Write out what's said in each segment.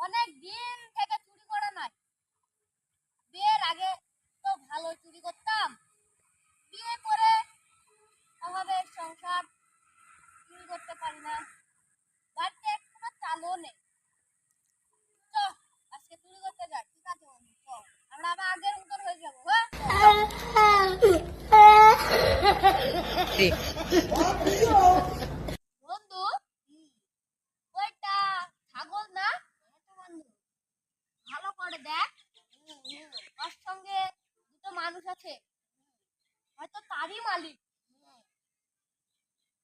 অনেক দিন থেকে চুরি করা নাই। বিয়ের আগে তো ভালো চুরি করতাম, বিয়ে করে অভাবের সংসার, চুরি করতে পারি না। বাড়িতে কোনো চালও নেই। চ আজকে চুরি করতে যাই। ঠিক আছে বন্ধু, চ আমরা আবার আগের মতন হয়ে যাবো। বন্ধু, ওইটা ছাগল না? ভালো করে দেখ, ওর সঙ্গে দুটো মানুষ আছে, হয়তো তারই মালিক।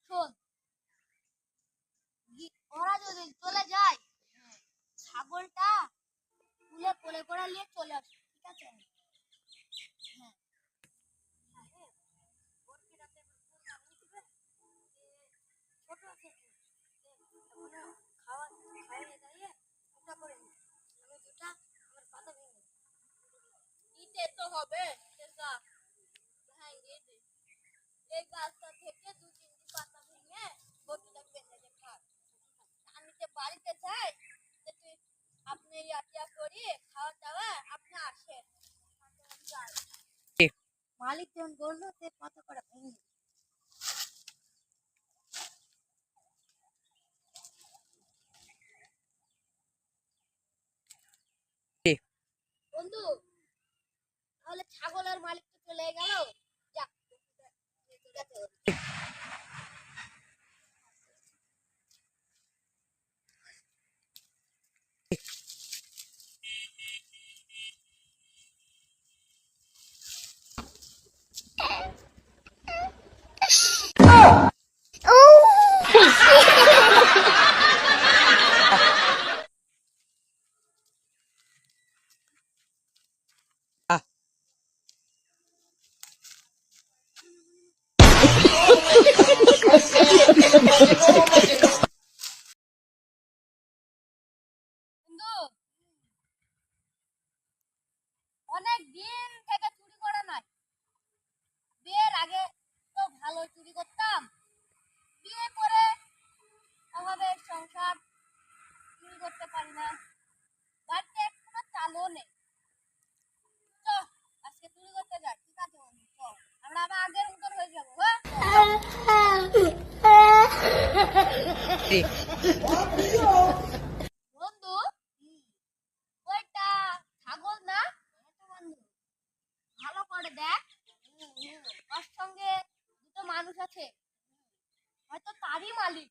শোন, ওরা যদি চলে যায়, ছাগলটা তুলে কোলে করে নিয়ে চলে আসবে। ঠিক আছে? হ্যাঁ। ছোট আছে, খাওয়া খাইয়ে দাইয়ে ওটা করে নি। আমি দুটা আমার পাতা ভেঙে দিতে তো হবে। হ্যাঁ, এই গাছটা থেকে দু তিনটি পাতা ভেঙে গরুটা বেঁধে দে খা। আমি যে বাড়িতে যাই, তুই আপনি ইয়াটিয়া করি খাওয়া দাওয়া আপনি আসেন। মালিক যখন বললো সে পাতা করে ভেঙে বন্ধু, তাহলে ছাগলের মালিক তো চলে গেল। যাক, ঠিক আছে। বন্ধু, অনেক দিন থেকে চুরি করা নাই। বিয়ের আগে তো ভালো চুরি করতাম, বিয়ে করে অভাবের সংসার, চুরি করতে পারি না। বাড়িতে কোনো চালও নেই। চ আজকে চুরি করতে যাই। ঠিক আছে বন্ধু, চ আমরা আবার আগের মতন হয়ে যাবো। বন্ধু, ওইটা ছাগল না? ভালো করে দেখ, ওর সঙ্গে দুটো মানুষ আছে, হয়তো তারই মালিক।